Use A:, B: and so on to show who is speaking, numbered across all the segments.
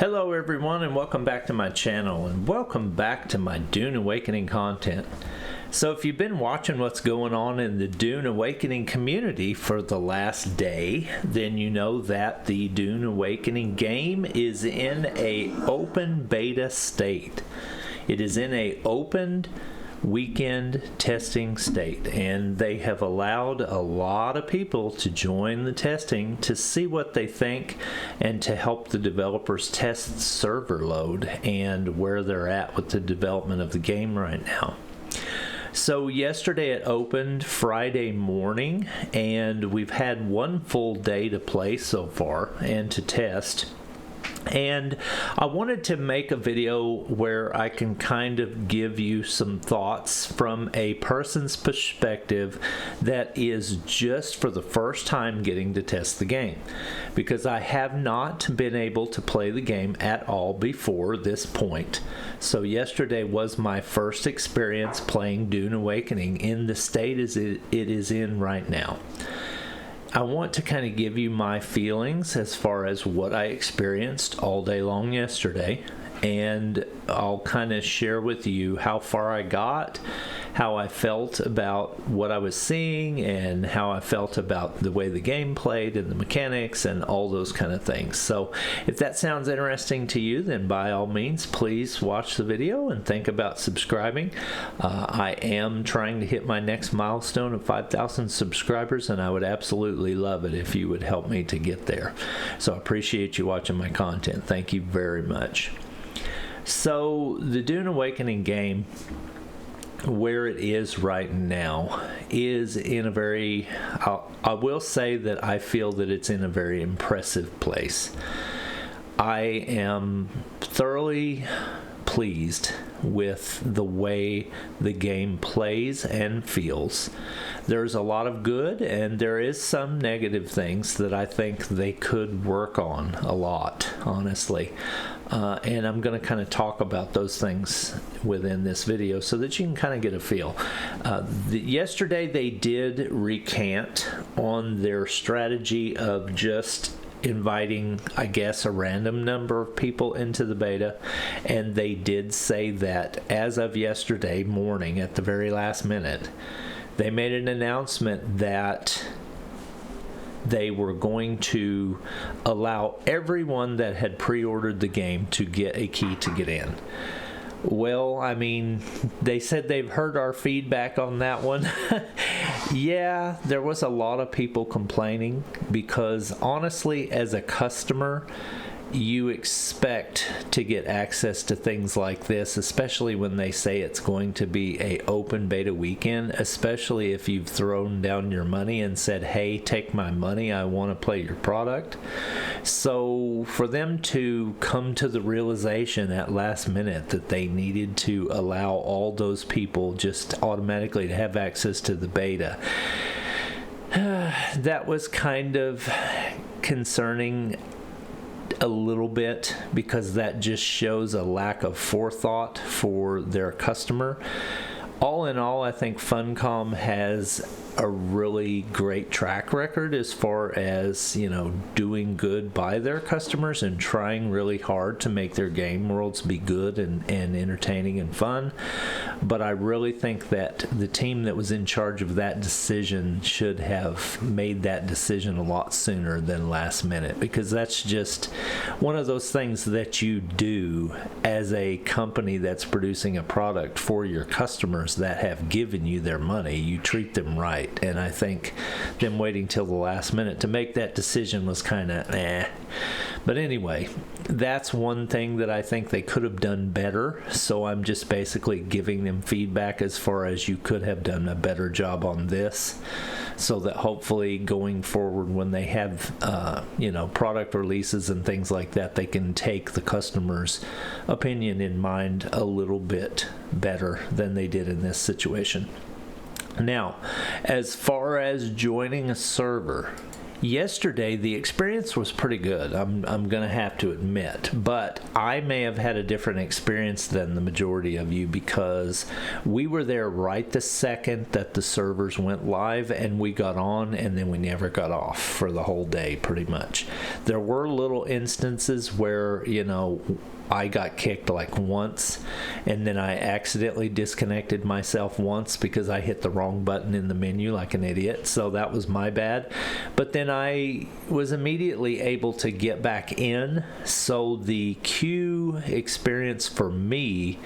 A: Hello everyone and welcome back to my channel and welcome back to my Dune Awakening content. So if you've been watching what's going on in the Dune Awakening community for the last day, then you know that the Dune Awakening game is in a open beta state. It is in a opened weekend testing state, and they have allowed a lot of people to join the testing to see what they think and to help the developers test server load and where they're at with the development of the game right now. So yesterday it opened Friday morning, and we've had one full day to play so far and to test. And I wanted to make a video where I can kind of give you some thoughts from a person's perspective that is just for the first time getting to test the game, because I have not been able to play the game at all before this point. So yesterday was my first experience playing Dune Awakening in the state as it is in right now. I want to kind of give you my feelings as far as what I experienced all day long yesterday, and I'll kind of share with you how far I got, how I felt about what I was seeing, and how I felt about the way the game played and the mechanics and all those kind of things. So if that sounds interesting to you, then by all means please watch the video and think about subscribing. I am trying to hit my next milestone of 5,000 subscribers, and I would absolutely love it if you would help me to get there. So I appreciate you watching my content. Thank you very much. So the Dune Awakening game, where it is right now, is in a very, I will say that I feel that it's in a very impressive place. I am thoroughly pleased with the way the game plays and feels. There's a lot of good, and there is some negative things that I think they could work on a lot, honestly. And I'm going to kind of talk about those things within this video so that you can kind of get a feel. Yesterday they did recant on their strategy of just inviting, I guess, a random number of people into the beta, and they did say that as of yesterday morning at the very last minute, they made an announcement that they were going to allow everyone that had pre-ordered the game to get a key to get in. Well, I mean, they said they've heard our feedback on that one. Yeah, there was a lot of people complaining because honestly, as a customer, you expect to get access to things like this, especially when they say it's going to be a open beta weekend, especially if you've thrown down your money and said, hey, take my money, I want to play your product. So for them to come to the realization at last minute that they needed to allow all those people just automatically to have access to the beta, that was kind of concerning a little bit, because that just shows a lack of forethought for their customer. All in all, I think Funcom has a really great track record as far as, you know, doing good by their customers and trying really hard to make their game worlds be good and entertaining and fun. But I really think that the team that was in charge of that decision should have made that decision a lot sooner than last minute, because that's just one of those things that you do as a company that's producing a product for your customers that have given you their money. You treat them right. And I think them waiting till the last minute to make that decision was kind of eh. But anyway, that's one thing that I think they could have done better. So I'm just basically giving them feedback as far as you could have done a better job on this, so that hopefully going forward when they have you know, product releases and things like that, they can take the customer's opinion in mind a little bit better than they did in this situation. Now, as far as joining a server, Yesterday, the experience was pretty good. I'm going to have to admit, but I may have had a different experience than the majority of you because we were there right the second that the servers went live, and we got on, and then we never got off for the whole day, pretty much. There were little instances where, I got kicked like once, and then I accidentally disconnected myself once because I hit the wrong button in the menu like an idiot, so that was my bad. But then I was immediately able to get back in, so the queue experience for me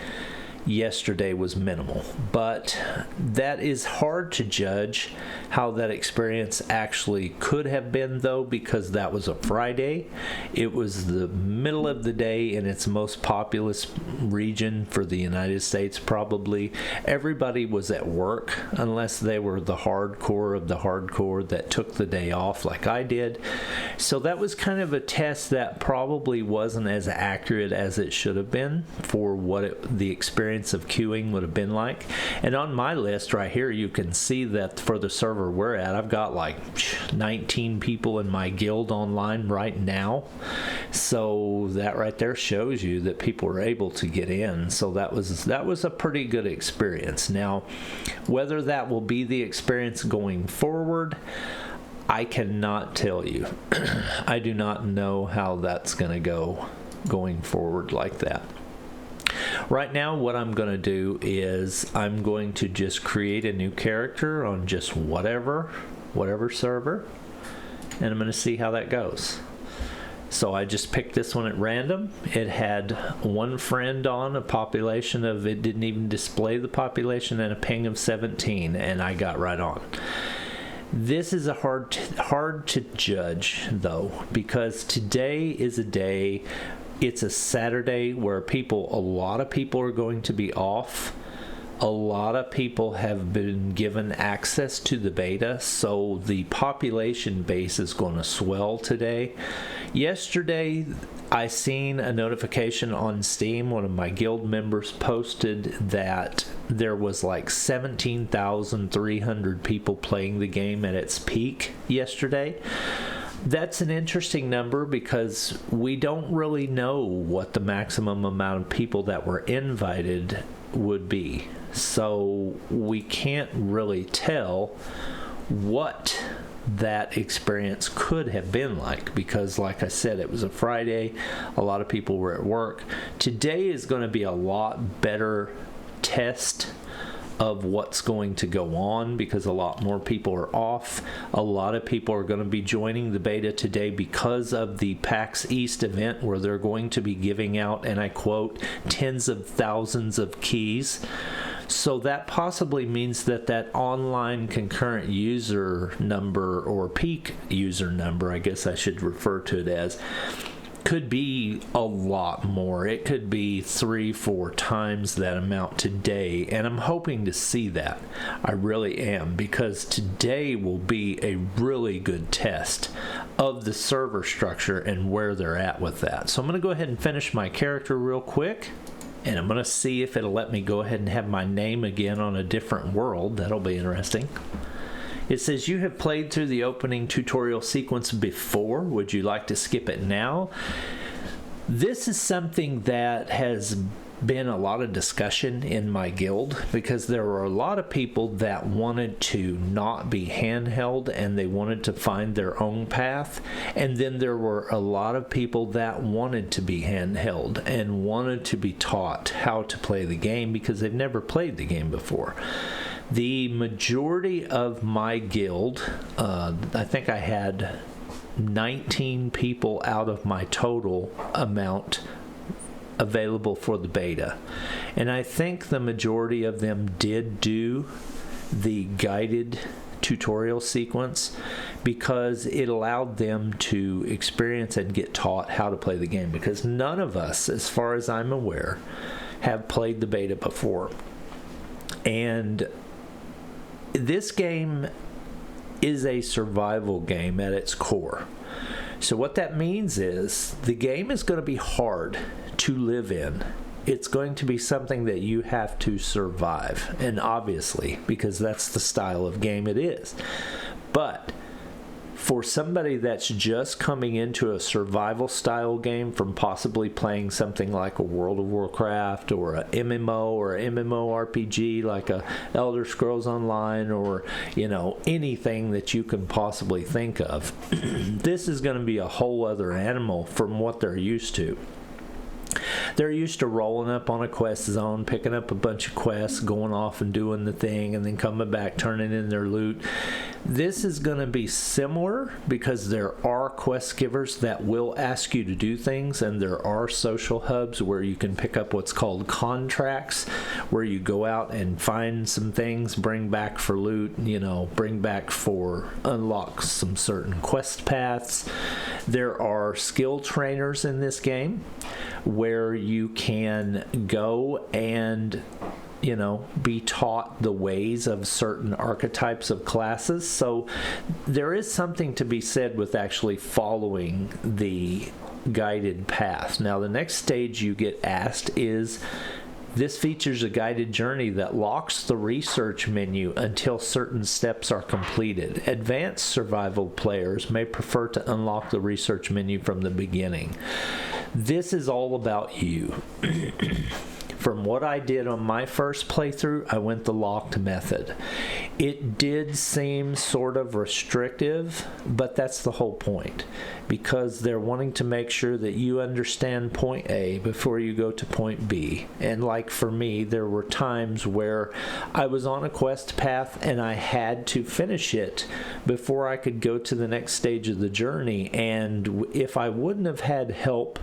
A: yesterday was minimal, but that is hard to judge how that experience actually could have been, though, because that was a Friday. It was the middle of the day in its most populous region for the United States. Probably everybody was at work unless they were the hardcore of the hardcore that took the day off like I did. So that was kind of a test that probably wasn't as accurate as it should have been for what the experience of queuing would have been like. And on my list right here, you can see that for the server we're at, I've got like 19 people in my guild online right now. So that right there shows you that people were able to get in. So that was a pretty good experience. Now, whether that will be the experience going forward, I cannot tell you. I do not know how that's going to go going forward like that. Right now, what I'm going to do is I'm going to just create a new character on just whatever server, and I'm going to see how that goes. So I just picked this one at random. It had one friend on, a population of, it didn't even display the population, and a ping of 17, and I got right on. This is a hard to judge, though, because today is a day. It's a Saturday where a lot of people are going to be off. A lot of people have been given access to the beta, so the population base is going to swell today. Yesterday, I seen a notification on Steam. One of my guild members posted that there was like 17,300 people playing the game at its peak yesterday. That's an interesting number because we don't really know what the maximum amount of people that were invited would be. So we can't really tell what that experience could have been like because, like I said, it was a Friday. A lot of people were at work. Today is going to be a lot better test of what's going to go on because a lot more people are off. A lot of people are going to be joining the beta today because of the PAX East event where they're going to be giving out, and I quote, tens of thousands of keys. So that possibly means that online concurrent user number, or peak user number, I guess I should refer to it as, could be a lot more. It could be 3-4 times that amount today, and I'm hoping to see that. I really am, because today will be a really good test of the server structure and where they're at with that. So I'm going to go ahead and finish my character real quick, and I'm going to see if it'll let me go ahead and have my name again on a different world. That'll be interesting. It says, you have played through the opening tutorial sequence before. Would you like to skip it now? This is something that has been a lot of discussion in my guild because there were a lot of people that wanted to not be handheld and they wanted to find their own path. And then there were a lot of people that wanted to be handheld and wanted to be taught how to play the game because they've never played the game before. The majority of my guild, I think I had 19 people out of my total amount available for the beta. And I think the majority of them did do the guided tutorial sequence because it allowed them to experience and get taught how to play the game, because none of us, as far as I'm aware, have played the beta before. And this game is a survival game at its core. So what that means is the game is going to be hard to live in. It's going to be something that you have to survive, and obviously, because that's the style of game it is. But for somebody that's just coming into a survival style game from possibly playing something like a World of Warcraft or a MMO or a MMORPG like a Elder Scrolls Online, or anything that you can possibly think of, this is going to be a whole other animal from what they're used to. They're used to rolling up on a quest zone, picking up a bunch of quests, going off and doing the thing, and then coming back, turning in their loot. This is going to be similar because there are quest givers that will ask you to do things, and there are social hubs where you can pick up what's called contracts, where you go out and find some things, bring back for loot, bring back for unlock some certain quest paths. There are skill trainers in this game where you can go and be taught the ways of certain archetypes of classes. So there is something to be said with actually following the guided path. Now, the next stage you get asked is, this features a guided journey that locks the research menu until certain steps are completed. Advanced survival players may prefer to unlock the research menu from the beginning. This is all about you. From what I did on my first playthrough, I went the locked method. It did seem sort of restrictive, but that's the whole point, because they're wanting to make sure that you understand point A before you go to point B. And like for me, there were times where I was on a quest path and I had to finish it before I could go to the next stage of the journey. And if I wouldn't have had help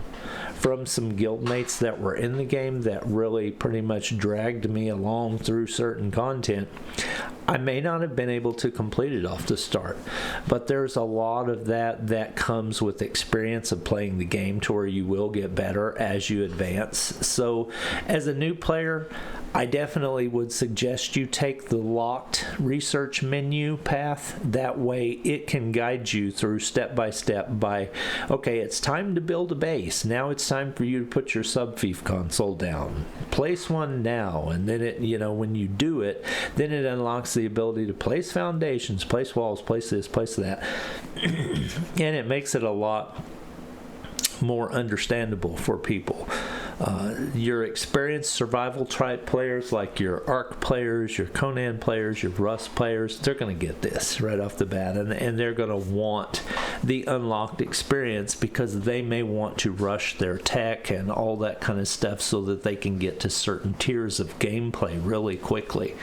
A: from some guildmates that were in the game that really pretty much dragged me along through certain content, I may not have been able to complete it off the start. But there's a lot of that comes with experience of playing the game, to where you will get better as you advance. So as a new player, I definitely would suggest you take the locked research menu path. That way it can guide you through step by step by, okay, it's time to build a base. Now it's time for you to put your subfief console down. Place one now. And then it, when you do it, then it unlocks the ability to place foundations, place walls, place this, place that. And it makes it a lot more understandable for people. Your experienced survival type players, like your Ark players, your Conan players, your Rust players, they're going to get this right off the bat, and they're going to want the unlocked experience, because they may want to rush their tech and all that kind of stuff so that they can get to certain tiers of gameplay really quickly.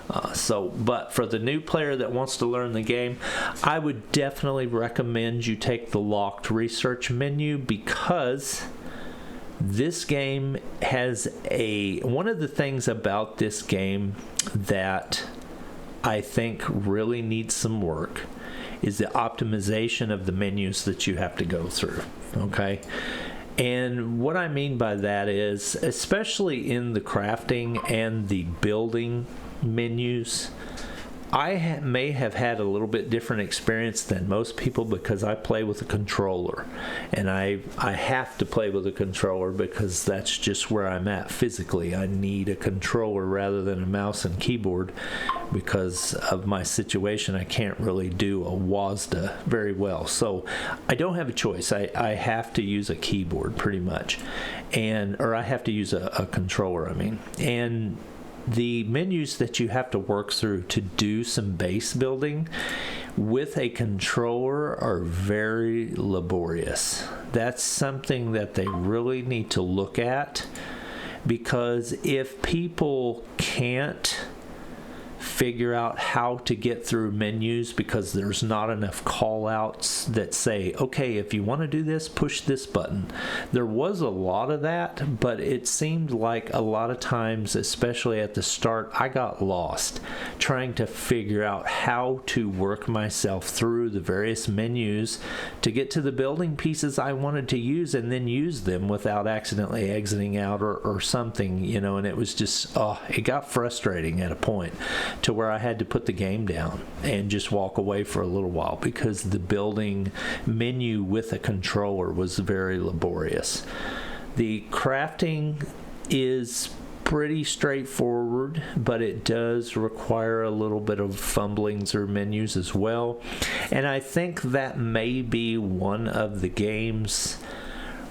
A: But for the new player that wants to learn the game, I would definitely recommend you take the locked research menu, because this game has one of the things about this game that I think really needs some work is the optimization of the menus that you have to go through. Okay? And what I mean by that is, especially in the crafting and the building menus, I may have had a little bit different experience than most people, because I play with a controller, and I have to play with a controller because that's just where I'm at physically. I need a controller rather than a mouse and keyboard because of my situation. I can't really do a WASD very well, so I don't have a choice. I have to use a keyboard pretty much, or I have to use a controller, and the menus that you have to work through to do some base building with a controller are very laborious. That's something that they really need to look at, because if people can't figure out how to get through menus because there's not enough call outs that say, okay, if you want to do this, push this button. There was a lot of that, but it seemed like a lot of times, especially at the start, I got lost trying to figure out how to work myself through the various menus to get to the building pieces I wanted to use, and then use them without accidentally exiting out or something, and it was just, it got frustrating at a point to where I had to put the game down and just walk away for a little while, because the building menu with a controller was very laborious. The crafting is pretty straightforward, but it does require a little bit of fumbling through menus as well. And I think that may be one of the game's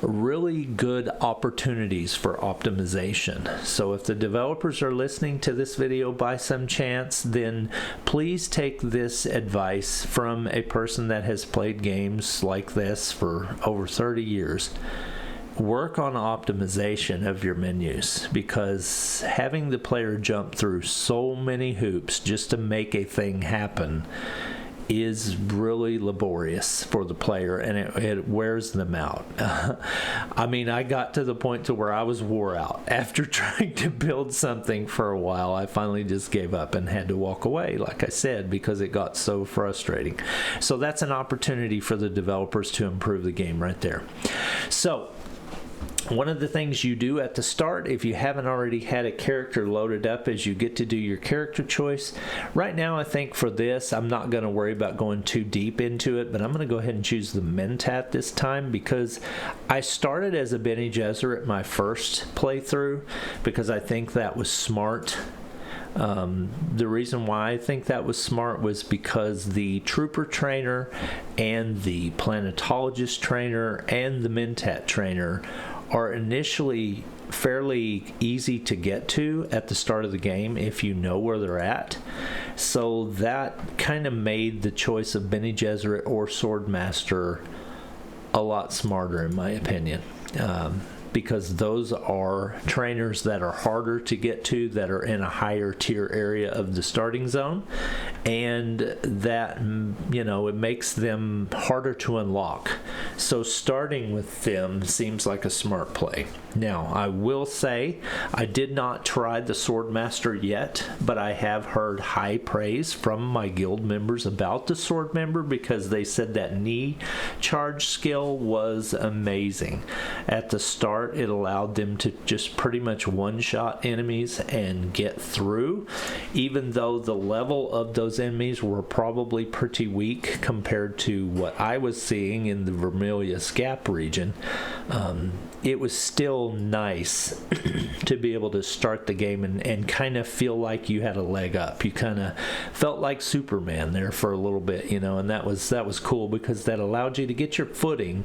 A: really good opportunities for optimization. So if the developers are listening to this video by some chance, then please take this advice from a person that has played games like this for over 30 years. Work on optimization of your menus, because having the player jump through so many hoops just to make a thing happen is really laborious for the player, and it wears them out. I mean, I got to the point to where I was wore out after trying to build something for a while. I finally just gave up and had to walk away, like I said, because it got so frustrating. So that's an opportunity for the developers to improve the game right there. So one of the things you do at the start, if you haven't already had a character loaded up, is you get to do your character choice. Right now, I think for this, I'm not going to worry about going too deep into it, but I'm going to go ahead and choose the Mentat this time, because I started as a Bene Gesserit my first playthrough, because I think that was smart. The reason why I think that was smart was because the trooper trainer and the planetologist trainer and the Mentat trainer are initially fairly easy to get to at the start of the game if you know where they're at. So that kind of made the choice of Bene Gesserit or Swordmaster a lot smarter, in my opinion. Because those are trainers that are harder to get to, that are in a higher tier area of the starting zone, and that, you know, it makes them harder to unlock. So starting with them seems like a smart play. Now, I will say I did not try the Swordmaster yet, but I have heard high praise from my guild members about the Swordmember, because they said that knee charge skill was amazing. At the start, it allowed them to just pretty much one-shot enemies and get through, even though the level of those enemies were probably pretty weak compared to what I was seeing in the Vermilius Gap region. It was still nice to be able to start the game and kind of feel like you had a leg up. You kind of felt like Superman there for a little bit, you know, and that was cool, because that allowed you to get your footing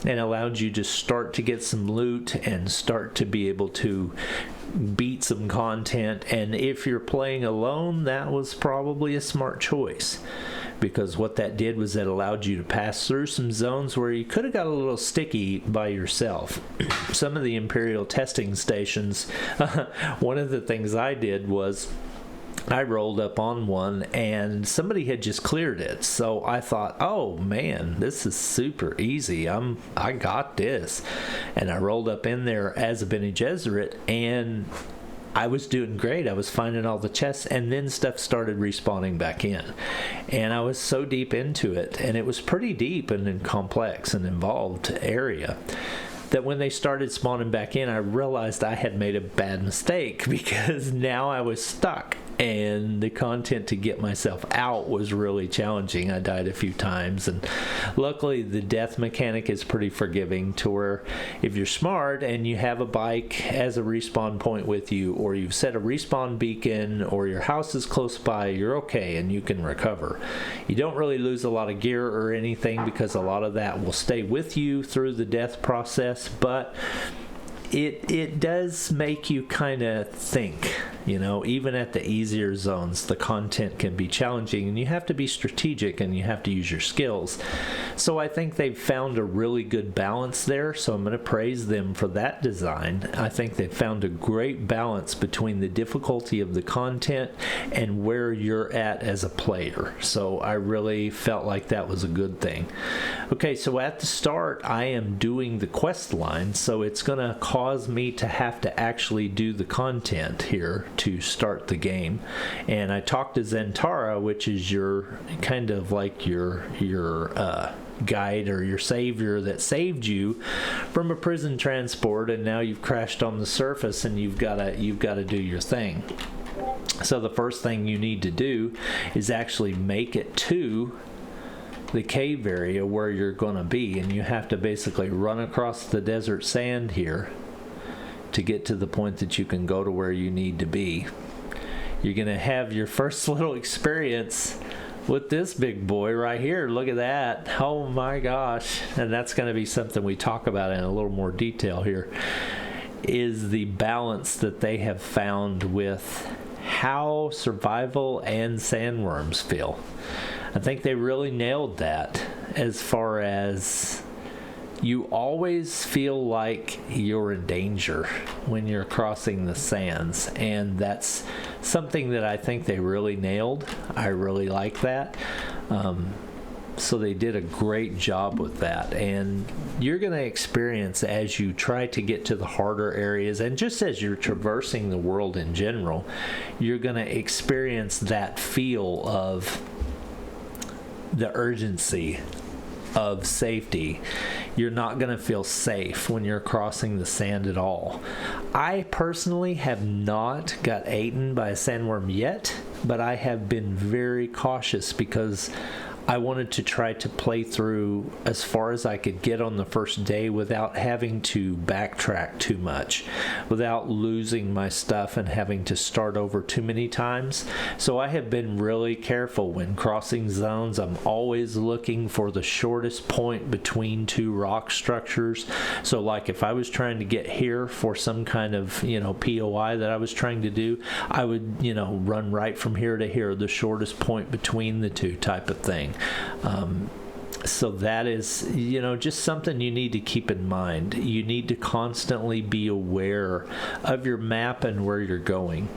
A: and allowed you to start to get some loot and start to be able to beat some content. And if you're playing alone, that was probably a smart choice, because what that did was that allowed you to pass through some zones where you could have got a little sticky by yourself. Some of the Imperial testing stations, one of the things I did was I rolled up on one and somebody had just cleared it. So I thought, oh man, this is super easy. I got this. And I rolled up in there as a Bene Gesserit, and I was doing great. I was finding all the chests, and then stuff started respawning back in. And I was so deep into it, and it was pretty deep and complex and involved area, that when they started spawning back in, I realized I had made a bad mistake, because now I was stuck, and the content to get myself out was really challenging. I died a few times, and luckily the death mechanic is pretty forgiving, to where if you're smart and you have a bike as a respawn point with you, or you've set a respawn beacon, or your house is close by, you're okay and you can recover. You don't really lose a lot of gear or anything, because a lot of that will stay with you through the death process, but it does make you kind of think, you know, even at the easier zones, the content can be challenging, and you have to be strategic and you have to use your skills. So I think they've found a really good balance there, so I'm going to praise them for that design. I think they've found a great balance between the difficulty of the content and where you're at as a player. So I really felt like that was a good thing. Okay, so at the start, I am doing the quest line, so it's going to cause me to have to actually do the content here to start the game. And I talked to Zentara, which is your kind of like your guide or your savior that saved you from a prison transport, and now you've crashed on the surface and you've got to do your thing. So the first thing you need to do is actually make it to the cave area where you're going to be, and you have to basically run across the desert sand here, to get to the point that you can go to where you need to be. You're going to have your first little experience with this big boy right here. Look at that. Oh my gosh. And that's going to be something we talk about in a little more detail here, is the balance that they have found with how survival and sandworms feel. I think they really nailed that, as far as you always feel like you're in danger when you're crossing the sands, and that's something that I think they really nailed. I really like that. So they did a great job with that, and you're going to experience, as you try to get to the harder areas, and just as you're traversing the world in general, you're going to experience that feel of the urgency of safety. You're not going to feel safe when you're crossing the sand at all. I personally have not got eaten by a sandworm yet, but I have been very cautious because I wanted to try to play through as far as I could get on the first day without having to backtrack too much, without losing my stuff and having to start over too many times. So I have been really careful when crossing zones. I'm always looking for the shortest point between two rock structures. So like if I was trying to get here for some kind of, POI that I was trying to do, I would, run right from here to here, the shortest point between the two type of thing. So that is, just something you need to keep in mind. You need to constantly be aware of your map and where you're going.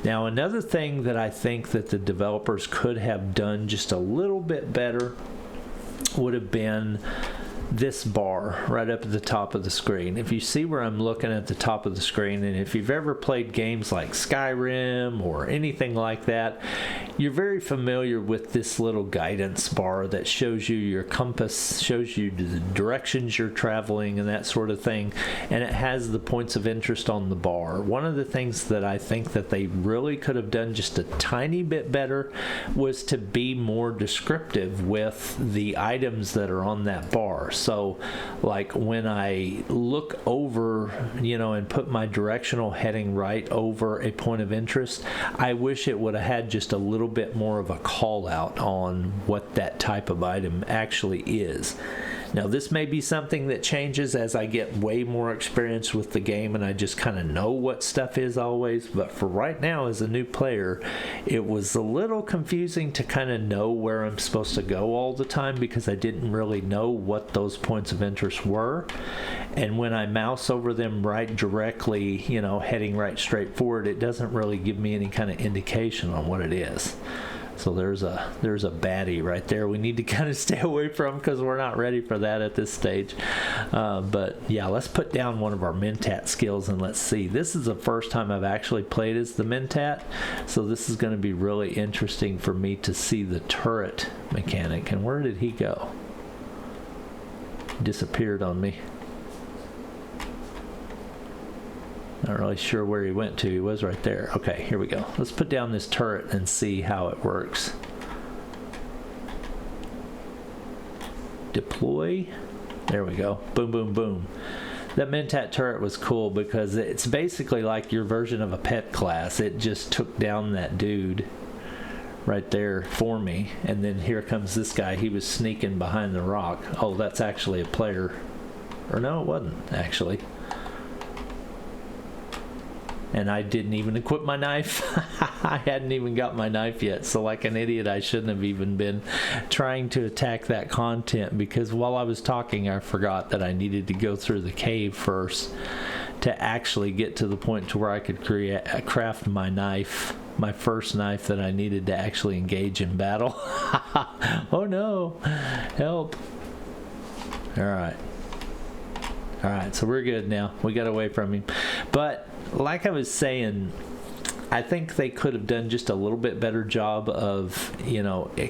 A: Now, another thing that I think that the developers could have done just a little bit better would have been this bar right up at the top of the screen. If you see where I'm looking at the top of the screen, and if you've ever played games like Skyrim or anything like that, you're very familiar with this little guidance bar that shows you your compass, shows you the directions you're traveling and that sort of thing, and it has the points of interest on the bar. One of the things that I think that they really could have done just a tiny bit better was to be more descriptive with the items that are on that bar. So like when I look over, and put my directional heading right over a point of interest, I wish it would have had just a little bit more of a call out on what that type of item actually is. Now, this may be something that changes as I get way more experience with the game and I just kind of know what stuff is always, but for right now as a new player, it was a little confusing to kind of know where I'm supposed to go all the time because I didn't really know what those points of interest were. And when I mouse over them right directly, heading right straight forward, it doesn't really give me any kind of indication on what it is. So there's a baddie right there we need to kind of stay away from because we're not ready for that at this stage. But yeah, let's put down one of our Mentat skills and let's see. This is the first time I've actually played as the Mentat, so this is going to be really interesting for me to see the turret mechanic. And where did he go? He disappeared on me. Not really sure where he went to. He was right there. Okay, here we go. Let's put down this turret and see how it works. Deploy. There we go. Boom, boom, boom. That Mentat turret was cool because it's basically like your version of a pet class. It just took down that dude right there for me. And then here comes this guy. He was sneaking behind the rock. Oh, that's actually a player. Or no, it wasn't actually. And I didn't even equip my knife. I hadn't even got my knife yet. So like an idiot, I shouldn't have even been trying to attack that content because while I was talking, I forgot that I needed to go through the cave first to actually get to the point to where I could craft my knife, my first knife that I needed to actually engage in battle. Oh no, help. All right, so we're good now. We got away from him. But like I was saying, I think they could have done just a little bit better job of,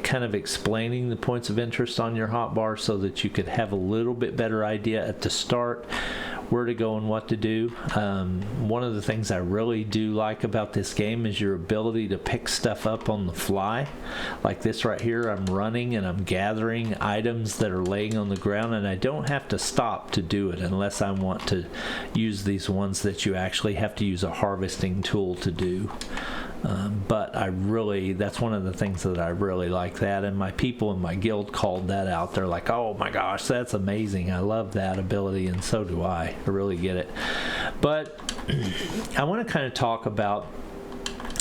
A: kind of explaining the points of interest on your hotbar so that you could have a little bit better idea at the start where to go and what to do. One of the things I really do like about this game is your ability to pick stuff up on the fly. Like this right here, I'm running and I'm gathering items that are laying on the ground, and I don't have to stop to do it unless I want to use these ones that you actually have to use a harvesting tool to do. But that's one of the things that I really like that, and my people in my guild called that out. They're like, oh my gosh, that's amazing. I love that ability, and so do I. I really get it. But I want to kind of talk about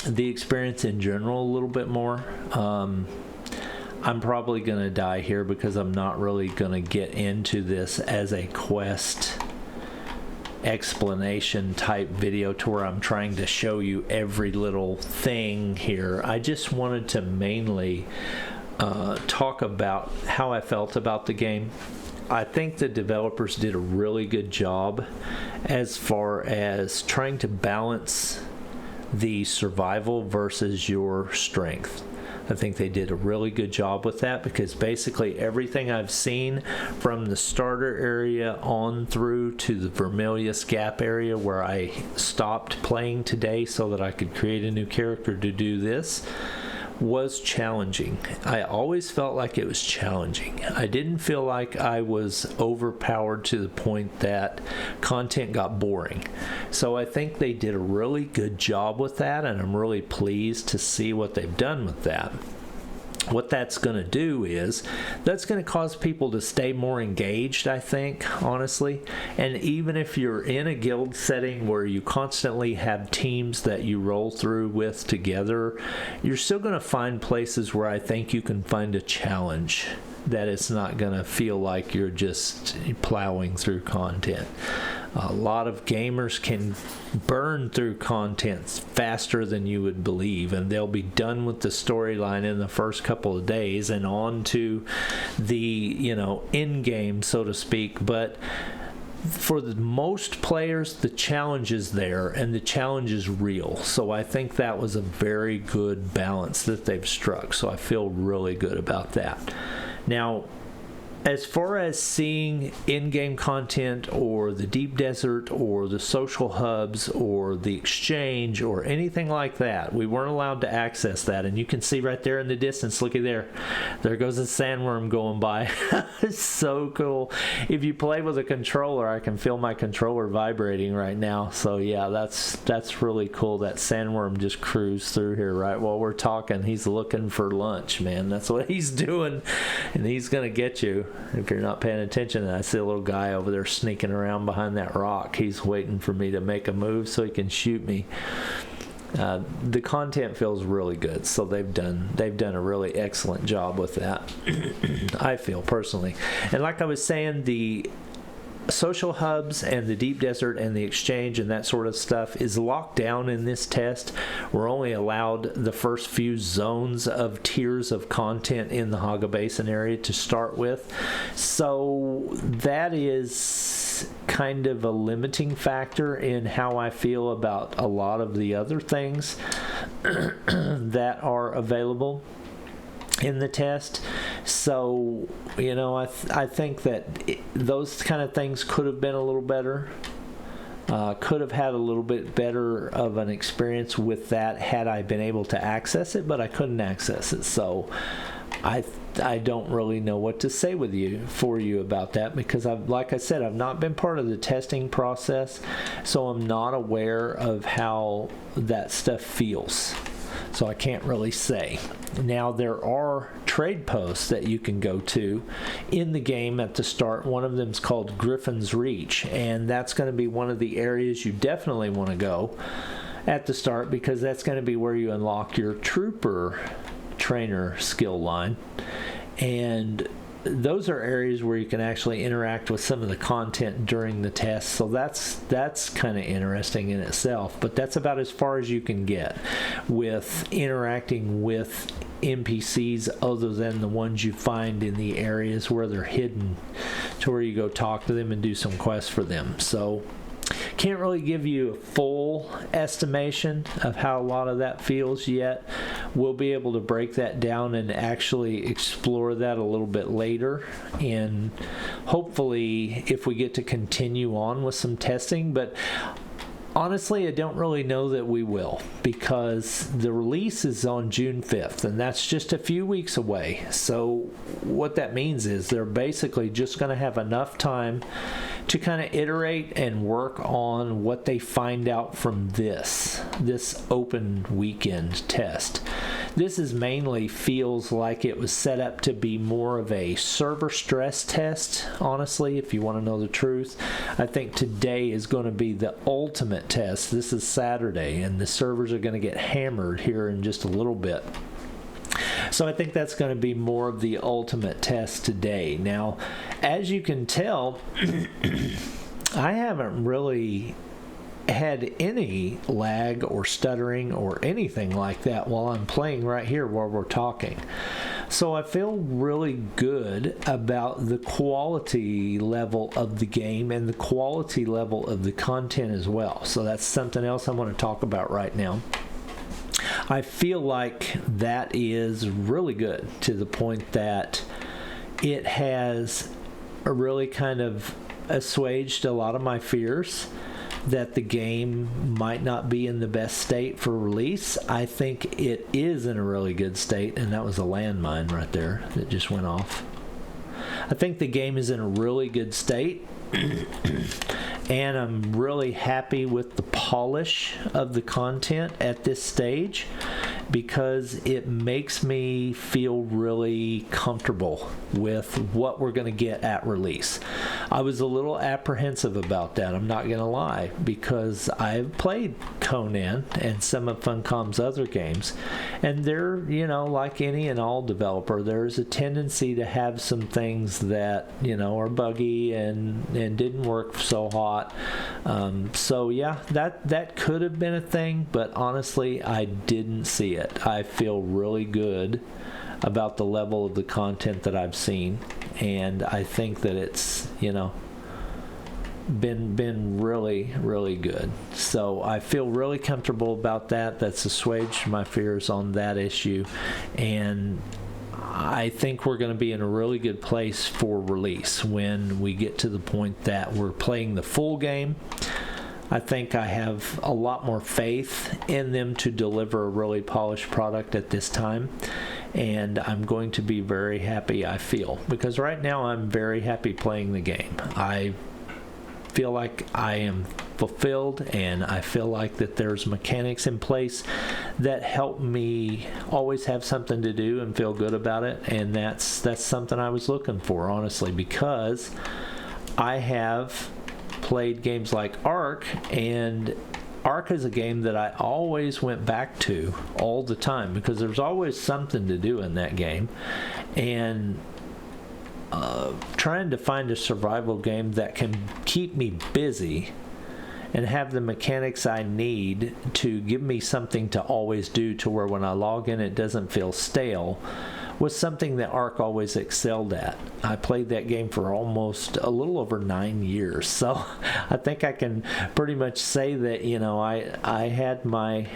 A: the experience in general a little bit more. I'm probably going to die here because I'm not really going to get into this as a quest explanation type video to where I'm trying to show you every little thing here. I just wanted to mainly talk about how I felt about the game. I think the developers did a really good job as far as trying to balance the survival versus your strength. I think they did a really good job with that, because basically everything I've seen from the starter area on through to the Vermilius Gap area where I stopped playing today so that I could create a new character to do this was challenging. I always felt like it was challenging. I didn't feel like I was overpowered to the point that content got boring. So I think they did a really good job with that, and I'm really pleased to see what they've done with that. What that's going to do is that's going to cause people to stay more engaged, I think, honestly. And even if you're in a guild setting where you constantly have teams that you roll through with together, you're still going to find places where I think you can find a challenge that it's not going to feel like you're just plowing through content. A lot of gamers can burn through content faster than you would believe, and they'll be done with the storyline in the first couple of days and on to the, end game, so to speak. But for the most players, the challenge is there, and the challenge is real. So I think that was a very good balance that they've struck. So I feel really good about that. Now, as far as seeing in-game content or the deep desert or the social hubs or the exchange or anything like that, we weren't allowed to access that. And you can see right there in the distance, looky there, there goes a sandworm going by. It's so cool. If you play with a controller, I can feel my controller vibrating right now. So yeah, that's really cool. That sandworm just cruised through here right while we're talking. He's looking for lunch, man. That's what he's doing, and he's gonna get you if you're not paying attention. And I see a little guy over there sneaking around behind that rock. He's waiting for me to make a move so he can shoot me. The content feels really good, so they've done a really excellent job with that. I feel personally. And like I was saying, the social hubs and the deep desert and the exchange and that sort of stuff is locked down in this test. We're only allowed the first few zones of tiers of content in the Haga Basin area to start with. So that is kind of a limiting factor in how I feel about a lot of the other things that are available in the test. So I think that those kind of things could have been a little better, could have had a little bit better of an experience with that had I been able to access it, but I couldn't access it. So I don't really know what to say for you about that, because like I said, I've not been part of the testing process, so I'm not aware of how that stuff feels. So I can't really say. Now, there are trade posts that you can go to in the game at the start. One of them is called Griffin's Reach, and that's going to be one of the areas you definitely want to go at the start, because that's going to be where you unlock your trooper trainer skill line. And those are areas where you can actually interact with some of the content during the test. So that's kind of interesting in itself, but that's about as far as you can get with interacting with NPCs other than the ones you find in the areas where they're hidden, to where you go talk to them and do some quests for them. So Can't really give you a full estimation of how a lot of that feels yet. We'll be able to break that down and actually explore that a little bit later, and hopefully if we get to continue on with some testing. But honestly, I don't really know that we will, because the release is on June 5th, and that's just a few weeks away. So what that means is they're basically just going to have enough time to kind of iterate and work on what they find out from this open weekend test. This is mainly feels like it was set up to be more of a server stress test, honestly, if you want to know the truth. I think today is going to be the ultimate test. This is Saturday, and the servers are going to get hammered here in just a little bit. So I think that's going to be more of the ultimate test today. Now, as you can tell, I haven't really had any lag or stuttering or anything like that while I'm playing right here while we're talking. So I feel really good about the quality level of the game and the quality level of the content as well. So that's something else I want to talk about right now. I feel like that is really good, to the point that it has really kind of assuaged a lot of my fears that the game might not be in the best state for release. I think it is in a really good state, and that was a landmine right there that just went off. I think the game is in a really good state, and I'm really happy with the polish of the content at this stage, because it makes me feel really comfortable with what we're going to get at release. I was a little apprehensive about that, I'm not going to lie, because I've played Conan and some of Funcom's other games, and they're, you know, like any and all developer, there's a tendency to have some things that, you know, are buggy and didn't work so hot. So yeah, that could have been a thing, but honestly, I didn't see it. I feel really good about the level of the content that I've seen, and I think that it's, you know, been really, really good. So I feel really comfortable about that. That's assuaged my fears on that issue, and I think we're going to be in a really good place for release when we get to the point that we're playing the full game. I think I have a lot more faith in them to deliver a really polished product at this time, and I'm going to be very happy, I feel, because right now I'm very happy playing the game. I feel like I am fulfilled, and I feel like that there's mechanics in place that help me always have something to do and feel good about it, and that's something I was looking for, honestly, because I have played games like Ark, and Ark is a game that I always went back to all the time because there's always something to do in that game, and trying to find a survival game that can keep me busy and have the mechanics I need to give me something to always do, to where when I log in it doesn't feel stale, was something that Ark always excelled at. I played that game for almost a little over 9 years, so I think I can pretty much say that, you know, I had my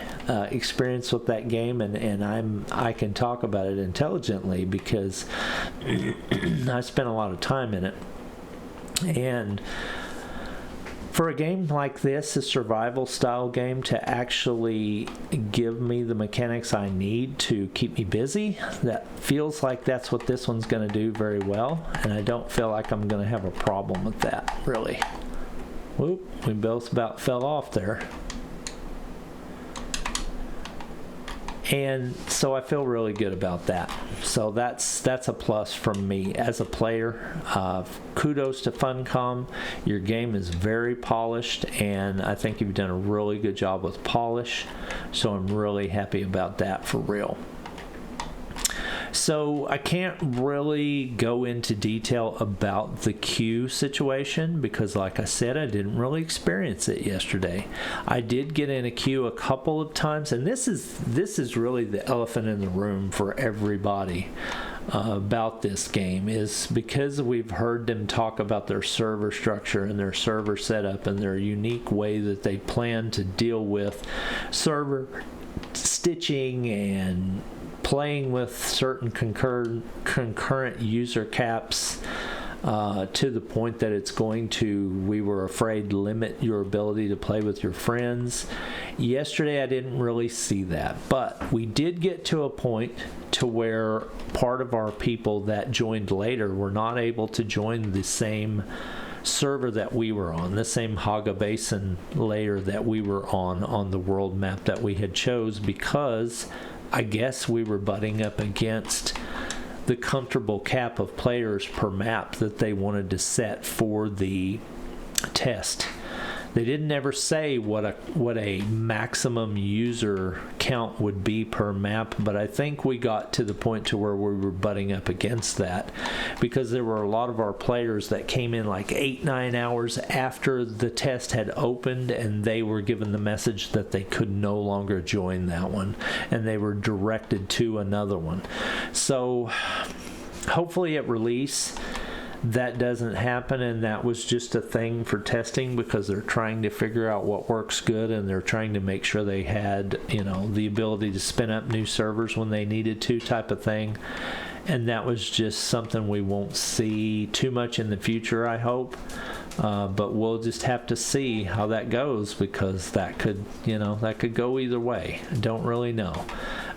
A: experience with that game, and I can talk about it intelligently because I spent a lot of time in it. And for a game like this, a survival style game, to actually give me the mechanics I need to keep me busy, that feels like that's what this one's going to do very well, and I don't feel like I'm going to have a problem with that, really. Whoop, we both about fell off there. And so I feel really good about that. So that's a plus from me as a player. Kudos to Funcom. Your game is very polished, and I think you've done a really good job with polish. So I'm really happy about that, for real. So I can't really go into detail about the queue situation because, like I said, I didn't really experience it yesterday. I did get in a queue a couple of times, and this is really the elephant in the room for everybody. about this game is because we've heard them talk about their server structure and their server setup and their unique way that they plan to deal with server stitching and playing with certain concurrent user caps to the point that it's going to, we were afraid, limit your ability to play with your friends. Yesterday I didn't really see that, but we did get to a point to where part of our people that joined later were not able to join the same server that we were on, the same Haga Basin layer that we were on the world map that we had chose, because I guess we were butting up against the comfortable cap of players per map that they wanted to set for the test. They didn't ever say what a maximum user count would be per map, but I think we got to the point to where we were butting up against that, because there were a lot of our players that came in like 8-9 hours after the test had opened, and they were given the message that they could no longer join that one, and they were directed to another one. So hopefully at release that doesn't happen, and that was just a thing for testing, because they're trying to figure out what works good, and they're trying to make sure they had, you know, the ability to spin up new servers when they needed to, type of thing. And that was just something we won't see too much in the future, I hope. But we'll just have to see how that goes, because that could, you know, that could go either way. I don't really know.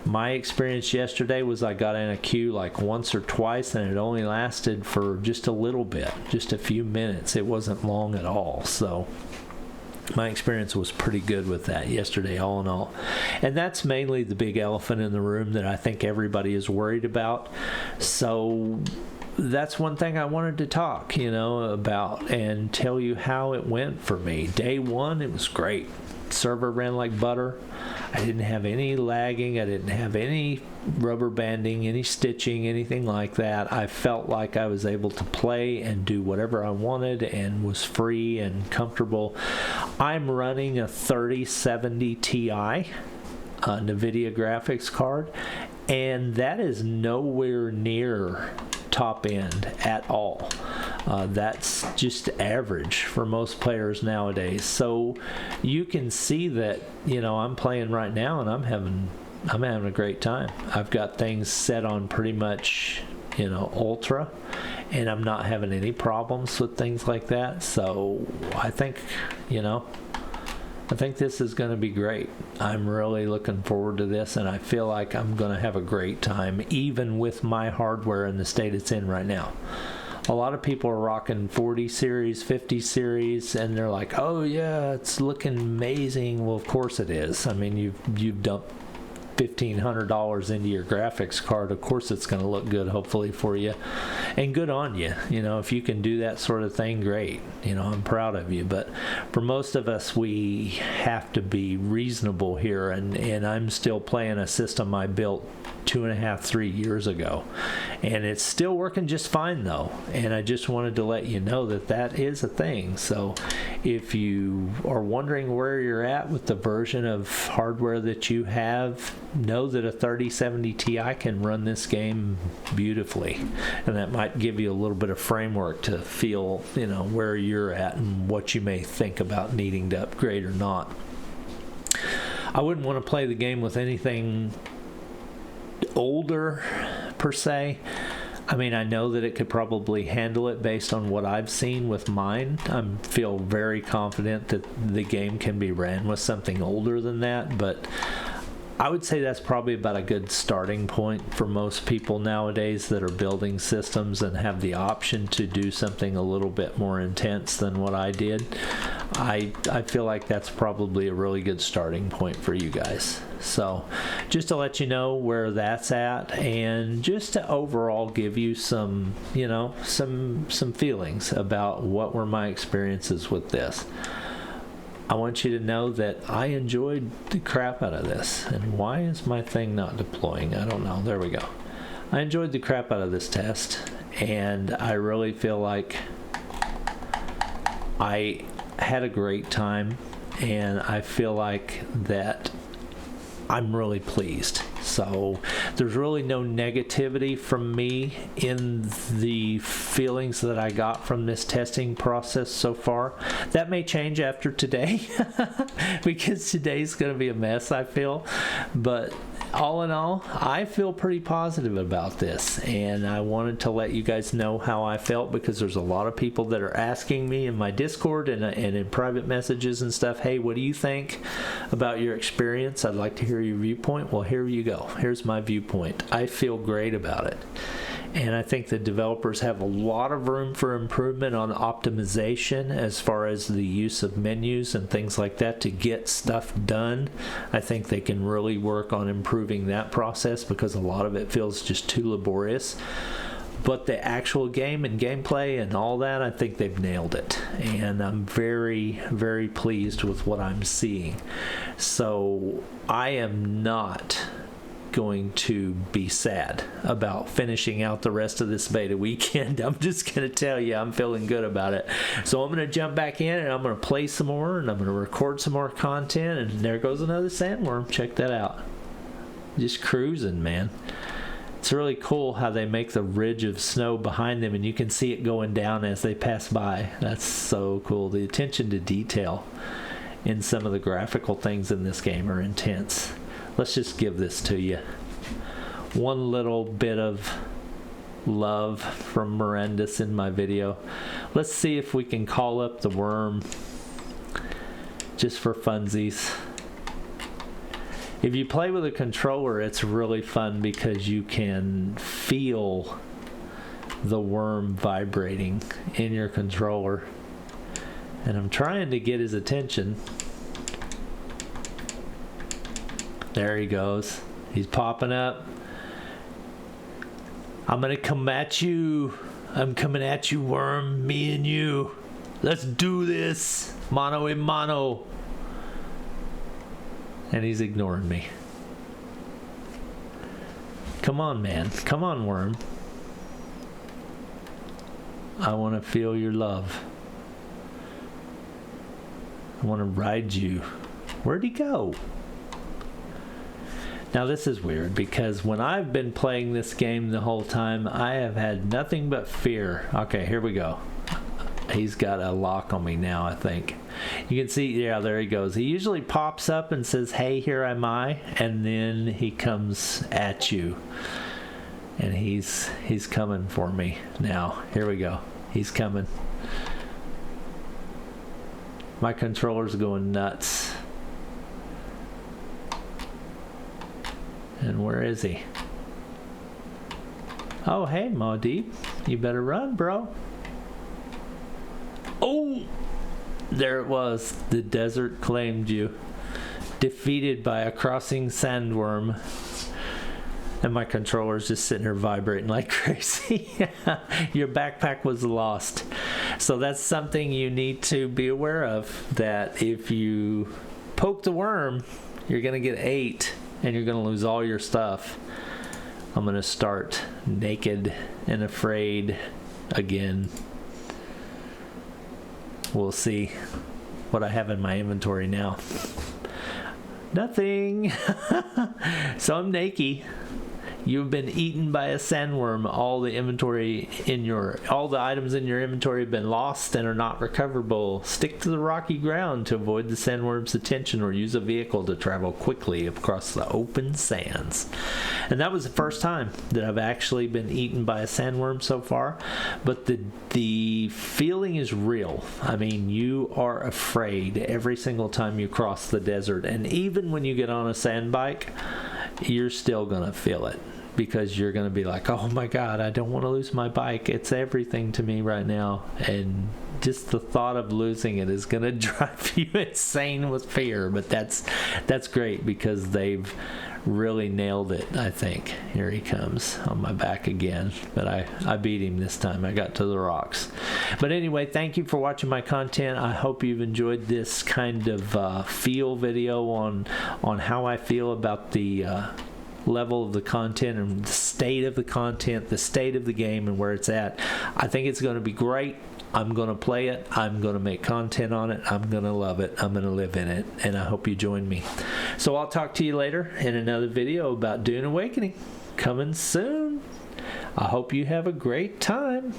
A: My experience yesterday was I got in a queue like once or twice, and it only lasted for just a little bit, just a few minutes. It wasn't long at all. So my experience was pretty good with that yesterday, all in all. And that's mainly the big elephant in the room that I think everybody is worried about. So that's one thing I wanted to talk, you know, about and tell you how it went for me. Day one, it was great. Server ran like butter. I didn't have any lagging. I didn't have any rubber banding, any stitching, anything like that. I felt like I was able to play and do whatever I wanted and was free and comfortable. I'm running a 3070 Ti NVIDIA graphics card, and that is nowhere near top end at all. That's just average for most players nowadays. So you can see that, you know, I'm playing right now and I'm having a great time. I've got things set on pretty much, you know, ultra, and I'm not having any problems with things like that. So I think, you know, I think this is going to be great. I'm really looking forward to this, and I feel like I'm going to have a great time, even with my hardware in the state it's in right now. A lot of people are rocking 40 series, 50 series, and they're like, oh yeah, it's looking amazing. Well, of course it is. I mean, you've dumped $1,500 into your graphics card. Of course it's going to look good, hopefully, for you, and good on you. You know, if you can do that sort of thing, great. You know, I'm proud of you. But for most of us, we have to be reasonable here, and I'm still playing a system I built 2.5-3 years ago, and it's still working just fine though. And I just wanted to let you know that that is a thing. So if you are wondering where you're at with the version of hardware that you have, know that a 3070 Ti can run this game beautifully, and that might give you a little bit of framework to feel, you know, where you're at and what you may think about needing to upgrade or not. I wouldn't want to play the game with anything older per se. I mean, I know that it could probably handle it based on what I've seen with mine. I feel very confident that the game can be ran with something older than that, but I would say that's probably about a good starting point for most people nowadays that are building systems and have the option to do something a little bit more intense than what I did. I feel like that's probably a really good starting point for you guys. So just to let you know where that's at, and just to overall give you some, you know, some feelings about what were my experiences with this. I want you to know that I enjoyed the crap out of this. And why is my thing not deploying? I don't know. There we go. I enjoyed the crap out of this test, and I really feel like I had a great time, and I feel like that I'm really pleased. So there's really no negativity from me in the feelings that I got from this testing process so far. That may change after today because today's going to be a mess, I feel. But all in all, I feel pretty positive about this, and I wanted to let you guys know how I felt, because there's a lot of people that are asking me in my Discord and in private messages and stuff, hey, what do you think about your experience? I'd like to hear your viewpoint. Well, here you go. Here's my viewpoint. I feel great about it. And I think the developers have a lot of room for improvement on optimization as far as the use of menus and things like that to get stuff done. I think they can really work on improving that process, because a lot of it feels just too laborious. But the actual game and gameplay and all that, I think they've nailed it. And I'm very, very pleased with what I'm seeing. So I am not going to be sad about finishing out the rest of this beta weekend. I'm just going to tell you, I'm feeling good about it. So I'm going to jump back in and I'm going to play some more, and I'm going to record some more content, and there goes another sandworm. Check that out. Just cruising, man. It's really cool how they make the ridge of snow behind them and you can see it going down as they pass by. That's so cool. The attention to detail in some of the graphical things in this game are intense. Let's just give this to you. One little bit of love from Mirandus in my video. Let's see if we can call up the worm just for funsies. If you play with a controller, it's really fun because you can feel the worm vibrating in your controller. And I'm trying to get his attention. There he goes. He's popping up. I'm gonna come at you. I'm coming at you, worm. Me and you. Let's do this. Mano a mano. And he's ignoring me. Come on, man. Come on, worm. I want to feel your love. I want to ride you. Where'd he go? Now this is weird, because when I've been playing this game the whole time, I have had nothing but fear. Okay, here we go. He's got a lock on me now, I think. You can see, yeah, there he goes. He usually pops up and says, hey, here am I, and then he comes at you. And he's coming for me now. Here we go. He's coming. My controller's going nuts. And where is he? Oh, hey, Maudie. You better run, bro. Oh! There it was. The desert claimed you. Defeated by a crossing sandworm. And my controller's just sitting there vibrating like crazy. Your backpack was lost. So that's something you need to be aware of. That if you poke the worm, you're going to get 8. And you're going to lose all your stuff. I'm going to start naked and afraid again. We'll see what I have in my inventory now. Nothing. So I'm naked. You've been eaten by a sandworm. All the items in your inventory have been lost and are not recoverable. Stick to the rocky ground to avoid the sandworm's attention, or use a vehicle to travel quickly across the open sands. And that was the first time that I've actually been eaten by a sandworm so far. But the feeling is real. I mean, you are afraid every single time you cross the desert. And even when you get on a sand bike, you're still going to feel it. Because you're going to be like, oh my God, I don't want to lose my bike. It's everything to me right now. And just the thought of losing it is going to drive you insane with fear. But that's great, because they've really nailed it, I think. Here he comes on my back again. But I beat him this time. I got to the rocks. But anyway, thank you for watching my content. I hope you've enjoyed this kind of feel video on how I feel about the level of the content and the state of the content, the state of the game, and where it's at. I think it's going to be great. I'm going to play it. I'm going to make content on it. I'm going to love it. I'm going to live in it. And I hope you join me. So I'll talk to you later in another video about Dune Awakening. Coming soon. I hope you have a great time.